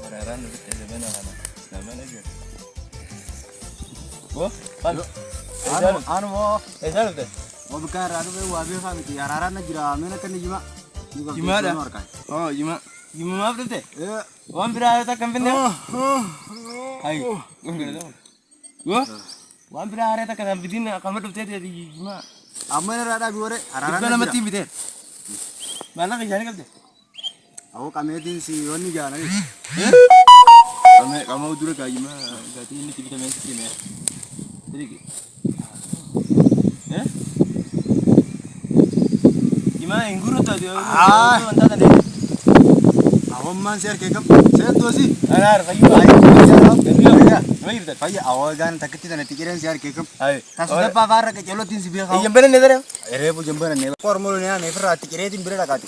Araran betul mana kana. Nama lagi. Wo, kan. Anu wo. Jalan betul. Wo bukan anu be wa be kami araran na jira amena kan jima. Jima dah. Oh, jima. Jima apa betul? Wan berada tak kampen dia? Hai. Wo. Wan berada tak kampen dia kamar betul dia di jima. Amena rada gore araran. Bukan mati betul. Mana ke jalan betul? Aku kami din si Yoni jalan ni. Kamu dulu kayak gimana? Berarti ini kita main stream ya. Jadi, gimana yang guru tadi? Entah tadi. Awam man share kekam. Share tu sih. Anar, kayu ayo. Ya. Baik betul. Paya awal gan tak kita nanti kira share kekam. Ayo. Tas sudah pavar ke jalo tin si biar kau. Yang benar ni dah. Ere bu jember ne. Formula ne ne fer ati kira tin bere lagati.